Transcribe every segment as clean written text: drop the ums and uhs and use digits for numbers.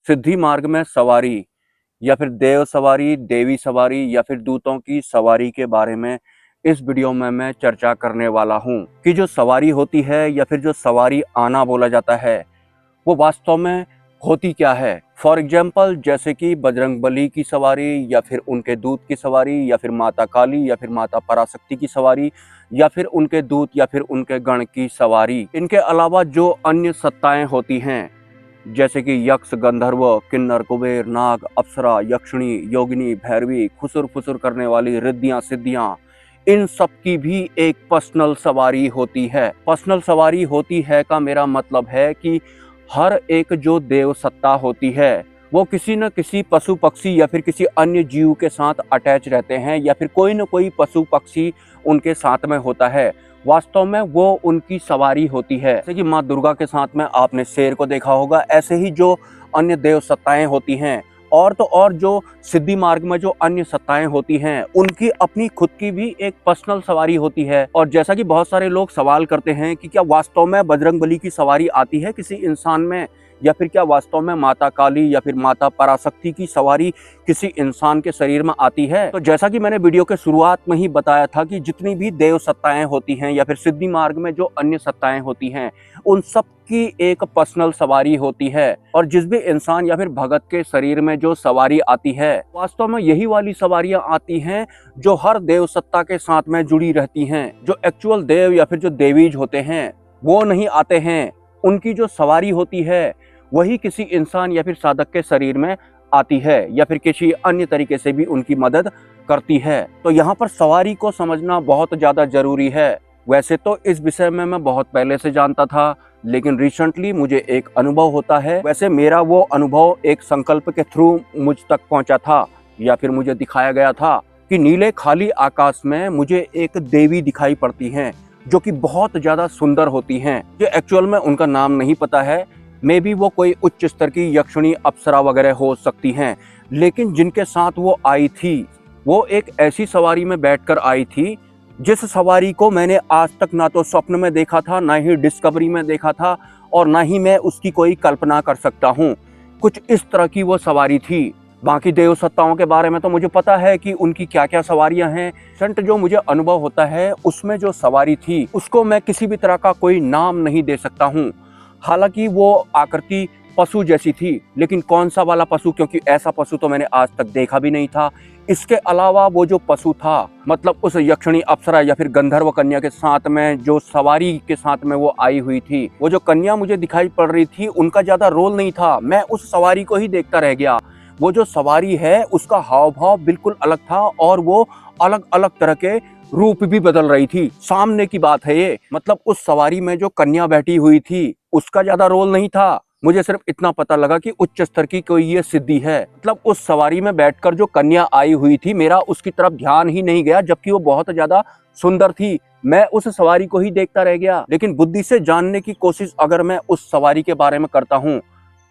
सिद्धि मार्ग में सवारी या फिर देव सवारी, देवी सवारी या फिर दूतों की सवारी के बारे में इस वीडियो में मैं चर्चा करने वाला हूं कि जो सवारी होती है या फिर जो सवारी आना बोला जाता है वो वास्तव में होती क्या है। फॉर एग्जाम्पल जैसे कि बजरंगबली की सवारी या फिर उनके दूत की सवारी या फिर माता काली या फिर माता पराशक्ति की सवारी या फिर उनके दूत या फिर उनके गण की सवारी। इनके अलावा जो अन्य सत्ताएं होती हैं जैसे कि यक्ष, गंधर्व, किन्नर, कुबेर, नाग, अप्सरा, यक्षिणी, योगिनी, भैरवी, खुसुर फुसुर करने वाली रिद्धियां सिद्धियां, इन सब की भी एक पर्सनल सवारी होती है। पर्सनल सवारी होती है का मेरा मतलब है कि हर एक जो देव सत्ता होती है वो किसी न किसी पशु पक्षी या फिर किसी अन्य जीव के साथ अटैच रहते हैं या फिर कोई न कोई पशु पक्षी उनके साथ में होता है। वास्तव में वो उनकी सवारी होती है। जैसे कि माँ दुर्गा के साथ में आपने शेर को देखा होगा, ऐसे ही जो अन्य देव सत्ताएं होती हैं और तो और जो सिद्धि मार्ग में जो अन्य सत्ताएं होती हैं उनकी अपनी खुद की भी एक पर्सनल सवारी होती है। और जैसा कि बहुत सारे लोग सवाल करते हैं कि क्या वास्तव में बजरंगबली की सवारी आती है किसी इंसान में, या फिर क्या वास्तव में माता काली या फिर माता पराशक्ति की सवारी किसी इंसान के शरीर में आती है। तो जैसा कि मैंने वीडियो के शुरुआत में ही बताया था कि जितनी भी देव सत्ताएं होती हैं या फिर सिद्धि मार्ग में जो अन्य सत्ताएं होती हैं उन सब की एक पर्सनल सवारी होती है। और जिस भी इंसान या फिर भगत के शरीर में जो सवारी आती है वास्तव में यही वाली सवारियां आती हैं जो हर देव सत्ता के साथ में जुड़ी रहती हैं। जो एक्चुअल देव या फिर जो देवीज होते हैं वो नहीं आते हैं, उनकी जो सवारी होती है वही किसी इंसान या फिर साधक के शरीर में आती है या फिर किसी अन्य तरीके से भी उनकी मदद करती है। तो यहाँ पर सवारी को समझना बहुत ज़्यादा जरूरी है। वैसे तो इस विषय में मैं बहुत पहले से जानता था, लेकिन रिसेंटली मुझे एक अनुभव होता है। वैसे मेरा वो अनुभव एक संकल्प के थ्रू मुझ तक पहुंचा था या फिर मुझे दिखाया गया था कि नीले खाली आकाश में मुझे एक देवी दिखाई पड़ती हैं जो कि बहुत ज़्यादा सुंदर होती हैं। जो एक्चुअल में उनका नाम नहीं पता है, मे बी वो कोई उच्च स्तर की यक्षिणी, अप्सरा वगैरह हो सकती हैं, लेकिन जिनके साथ वो आई थी वो एक ऐसी सवारी में बैठकर आई थी जिस सवारी को मैंने आज तक ना तो स्वप्न में देखा था, ना ही डिस्कवरी में देखा था और ना ही मैं उसकी कोई कल्पना कर सकता हूँ। कुछ इस तरह की वो सवारी थी। बाकी देव सत्ताओं के बारे में तो मुझे पता है कि उनकी क्या क्या सवारियां हैं। संट जो मुझे अनुभव होता है उसमें जो सवारी थी उसको मैं किसी भी तरह का कोई नाम नहीं दे सकता हूँ। हालांकि वो आकृति पशु जैसी थी, लेकिन कौन सा वाला पशु, क्योंकि ऐसा पशु तो मैंने आज तक देखा भी नहीं था। इसके अलावा वो जो पशु था मतलब उस यक्षिणी, अप्सरा या फिर गंधर्व कन्या के साथ में जो सवारी के साथ में वो आई हुई थी, वो जो कन्या मुझे दिखाई पड़ रही थी उनका ज्यादा रोल नहीं था। मैं उस सवारी को ही देखता रह गया। वो जो सवारी है उसका हाव भाव बिल्कुल अलग था और वो अलग अलग तरह के रूप भी बदल रही थी। सामने की बात है ये। मतलब उस सवारी में जो कन्या बैठी हुई थी उसका ज्यादा रोल नहीं था। मुझे सिर्फ इतना पता लगा कि उच्च स्तर की कोई ये सिद्धि है। मतलब उस सवारी में बैठकर जो कन्या आई हुई थी मेरा उसकी तरफ ध्यान ही नहीं गया, जबकि वो बहुत ज्यादा सुंदर थी। मैं उस सवारी को ही देखता रह गया। लेकिन बुद्धि से जानने की कोशिश अगर मैं उस सवारी के बारे में करता हूँ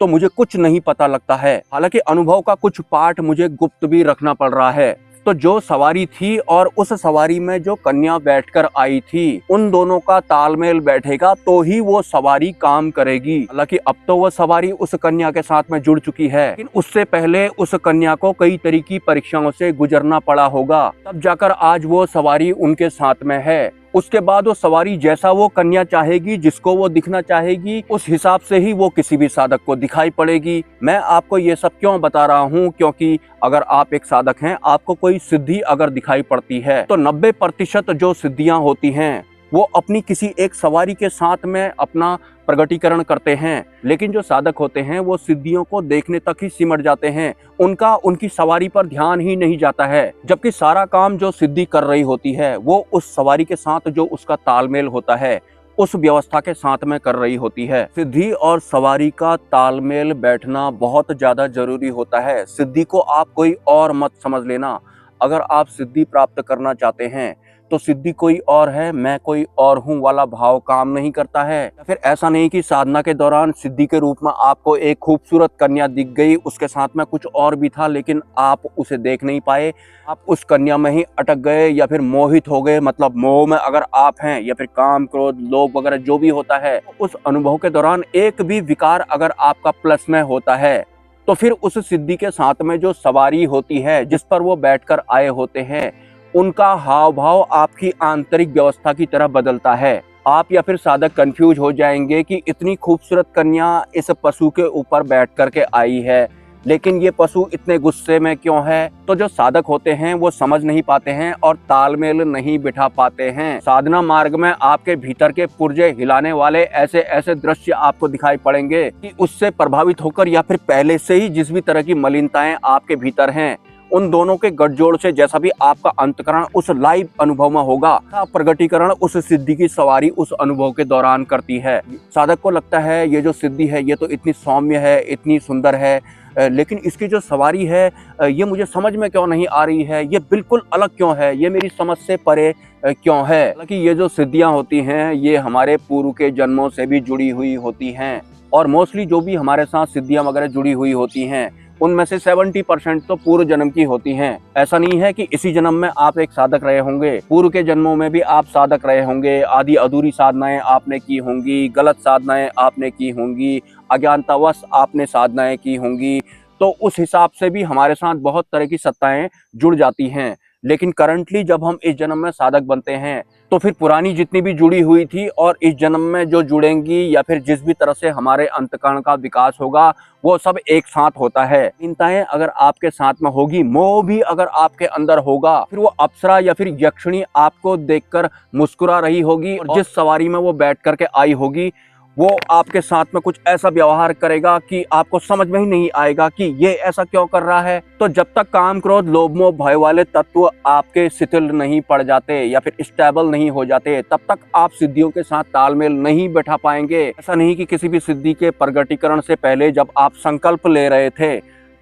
तो मुझे कुछ नहीं पता लगता है। हालांकि अनुभव का कुछ पार्ट मुझे गुप्त भी रखना पड़ रहा है। तो जो सवारी थी और उस सवारी में जो कन्या बैठकर आई थी उन दोनों का तालमेल बैठेगा तो ही वो सवारी काम करेगी। हालांकि अब तो वो सवारी उस कन्या के साथ में जुड़ चुकी है, लेकिन उससे पहले उस कन्या को कई तरह की परीक्षाओं से गुजरना पड़ा होगा, तब जाकर आज वो सवारी उनके साथ में है। उसके बाद वो सवारी जैसा वो कन्या चाहेगी, जिसको वो दिखना चाहेगी, उस हिसाब से ही वो किसी भी साधक को दिखाई पड़ेगी। मैं आपको ये सब क्यों बता रहा हूँ, क्योंकि अगर आप एक साधक हैं, आपको कोई सिद्धि अगर दिखाई पड़ती है तो 90% जो सिद्धियां होती हैं वो अपनी किसी एक सवारी के साथ में अपना प्रगटीकरण करते हैं। लेकिन जो साधक होते हैं वो सिद्धियों को देखने तक ही सिमट जाते हैं, उनका उनकी सवारी पर ध्यान ही नहीं जाता है। जबकि सारा काम जो सिद्धि कर रही होती है वो उस सवारी के साथ जो उसका तालमेल होता है उस व्यवस्था के साथ में कर रही होती है। सिद्धि और सवारी का तालमेल बैठना बहुत ज्यादा जरूरी होता है। सिद्धि को आप कोई और मत समझ लेना। अगर आप सिद्धि प्राप्त करना चाहते हैं तो सिद्धि कोई और है, मैं कोई और हूँ वाला भाव काम नहीं करता है। या फिर ऐसा नहीं कि साधना के दौरान सिद्धि के रूप में आपको एक खूबसूरत कन्या दिख गई, उसके साथ में कुछ और भी था लेकिन आप उसे देख नहीं पाए, आप उस कन्या में ही अटक गए या फिर मोहित हो गए। मतलब मोह में अगर आप हैं या फिर काम, क्रोध, लोभ वगैरह जो भी होता है, उस अनुभव के दौरान एक भी विकार अगर आपका प्लस में होता है तो फिर उस सिद्धि के साथ में जो सवारी होती है, जिस पर वो बैठकर आए होते हैं, उनका हाव भाव आपकी आंतरिक व्यवस्था की तरह बदलता है। आप या फिर साधक कंफ्यूज हो जाएंगे कि इतनी खूबसूरत कन्या इस पशु के ऊपर बैठ करके आई है, लेकिन ये पशु इतने गुस्से में क्यों है। तो जो साधक होते हैं वो समझ नहीं पाते हैं और तालमेल नहीं बिठा पाते हैं। साधना मार्ग में आपके भीतर के पुर्जे हिलाने वाले ऐसे ऐसे दृश्य आपको दिखाई पड़ेंगे कि उससे प्रभावित होकर या फिर पहले से ही जिस भी तरह की मलिनताएं आपके भीतर हैं, उन दोनों के गठजोड़ से जैसा भी आपका अंतकरण उस लाइव अनुभव में होगा, प्रगटीकरण उस सिद्धि की सवारी उस अनुभव के दौरान करती है। साधक को लगता है ये जो सिद्धि है ये तो इतनी सौम्य है, इतनी सुंदर है, लेकिन इसकी जो सवारी है ये मुझे समझ में क्यों नहीं आ रही है, ये बिल्कुल अलग क्यों है, ये मेरी समझ से परे क्यों है। हालांकि ये जो सिद्धियां होती हैं ये हमारे पूर्व के जन्मों से भी जुड़ी हुई होती हैं, और मोस्टली जो भी हमारे साथ सिद्धियां वगैरह जुड़ी हुई होती हैं उनमें से 70% तो पूर्व जन्म की होती हैं। ऐसा नहीं है कि इसी जन्म में आप एक साधक रहे होंगे, पूर्व के जन्मों में भी आप साधक रहे होंगे। आधी अधूरी साधनाएं आपने की होंगी, गलत साधनाएं आपने की होंगी, अज्ञानतावश आपने साधनाएं की होंगी। तो उस हिसाब से भी हमारे साथ बहुत तरह की सत्ताएं जुड़ जाती हैं। लेकिन करंटली जब हम इस जन्म में साधक बनते हैं तो फिर पुरानी जितनी भी जुड़ी हुई थी और इस जन्म में जो जुड़ेंगी या फिर जिस भी तरह से हमारे अंतकरण का विकास होगा वो सब एक साथ होता है। चिंताएं अगर आपके साथ में होगी, मोह भी अगर आपके अंदर होगा, फिर वो अप्सरा या फिर यक्षिणी आपको देखकर मुस्कुरा रही होगी और जिस सवारी में वो बैठ करके आई होगी वो आपके साथ में कुछ ऐसा व्यवहार करेगा कि आपको समझ में ही नहीं आएगा कि ये ऐसा क्यों कर रहा है। तो जब तक काम, क्रोध, लोभ, मोह, भय वाले तत्व आपके शिथिल नहीं पड़ जाते या फिर स्टेबल नहीं हो जाते, तब तक आप सिद्धियों के साथ तालमेल नहीं बैठा पाएंगे। ऐसा नहीं कि किसी भी सिद्धि के प्रगटीकरण से पहले जब आप संकल्प ले रहे थे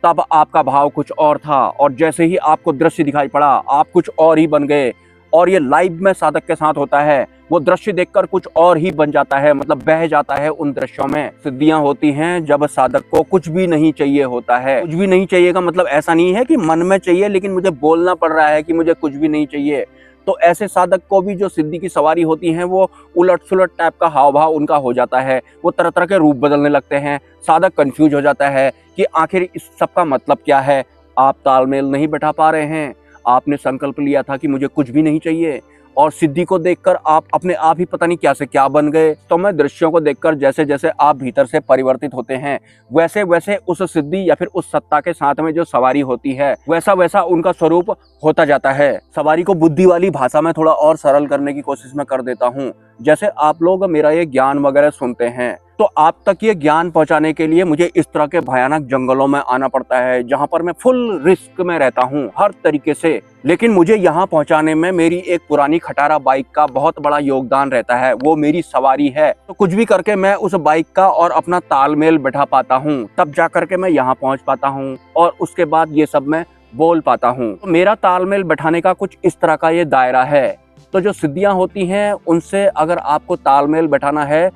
तब आपका भाव कुछ और था, और जैसे ही आपको दृश्य दिखाई पड़ा आप कुछ और ही बन गए। और ये लाइव में साधक के साथ होता है, वो दृश्य देखकर कुछ और ही बन जाता है, मतलब बह जाता है उन दृश्यों में। सिद्धियां होती हैं जब साधक को कुछ भी नहीं चाहिए होता है। कुछ भी नहीं चाहिए का मतलब ऐसा नहीं है कि मन में चाहिए लेकिन मुझे बोलना पड़ रहा है कि मुझे कुछ भी नहीं चाहिए। तो ऐसे साधक को भी जो सिद्धि की सवारी होती है वो उलट सुलट टाइप का हाव भाव उनका हो जाता है, वो तरह तरह के रूप बदलने लगते हैं। साधक कंफ्यूज हो जाता है कि आखिर इस सब का मतलब क्या है। आप तालमेल नहीं बैठा पा रहे हैं, आपने संकल्प लिया था कि मुझे कुछ भी नहीं चाहिए, और सिद्धि को देखकर आप अपने आप ही पता नहीं क्या से क्या बन गए। तो मैं दृश्यों को देखकर जैसे जैसे आप भीतर से परिवर्तित होते हैं वैसे वैसे उस सिद्धि या फिर उस सत्ता के साथ में जो सवारी होती है वैसा वैसा उनका स्वरूप होता जाता है। सवारी को बुद्धि वाली भाषा में थोड़ा और सरल करने की कोशिश मैं कर देता हूँ। जैसे आप लोग मेरा ये ज्ञान वगैरह सुनते हैं तो आप तक ये ज्ञान पहुंचाने के लिए मुझे इस तरह के भयानक जंगलों में आना पड़ता है जहां पर मैं फुल रिस्क में रहता हूं हर तरीके से। लेकिन मुझे यहां पहुंचाने में मेरी एक पुरानी खटारा बाइक का बहुत बड़ा योगदान रहता है, वो मेरी सवारी है। तो कुछ भी करके मैं उस बाइक का और अपना तालमेल बैठा पाता हूँ, तब जा करके मैं यहाँ पहुंच पाता हूँ और उसके बाद ये सब मैं बोल पाता हूँ। तो मेरा तालमेल बैठाने का कुछ इस तरह का ये दायरा है। तो जो सिद्धियां होती हैं उनसे अगर आपको तालमेल बैठाना है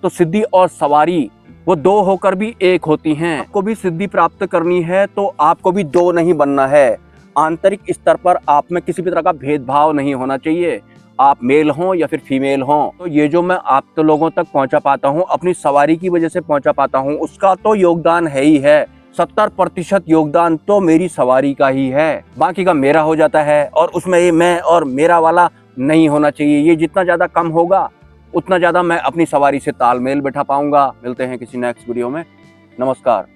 तो सिद्धि और सवारी वो दो होकर भी एक होती हैं। आपको भी सिद्धि प्राप्त करनी है तो आपको भी दो नहीं बनना है। आंतरिक स्तर पर आप में किसी भी तरह का भेदभाव नहीं होना चाहिए, आप मेल हों या फिर फीमेल हों। तो ये जो मैं आप तो लोगों तक पहुंचा पाता हूं अपनी सवारी की वजह से पहुंचा पाता हूं, उसका तो योगदान है ही है। 70% योगदान तो मेरी सवारी का ही है, बाकी का मेरा हो जाता है। और उसमें ये मैं और मेरा वाला नहीं होना चाहिए। ये जितना ज्यादा कम होगा उतना ज़्यादा मैं अपनी सवारी से तालमेल बैठा पाऊंगा। मिलते हैं किसी नेक्स्ट वीडियो में। नमस्कार।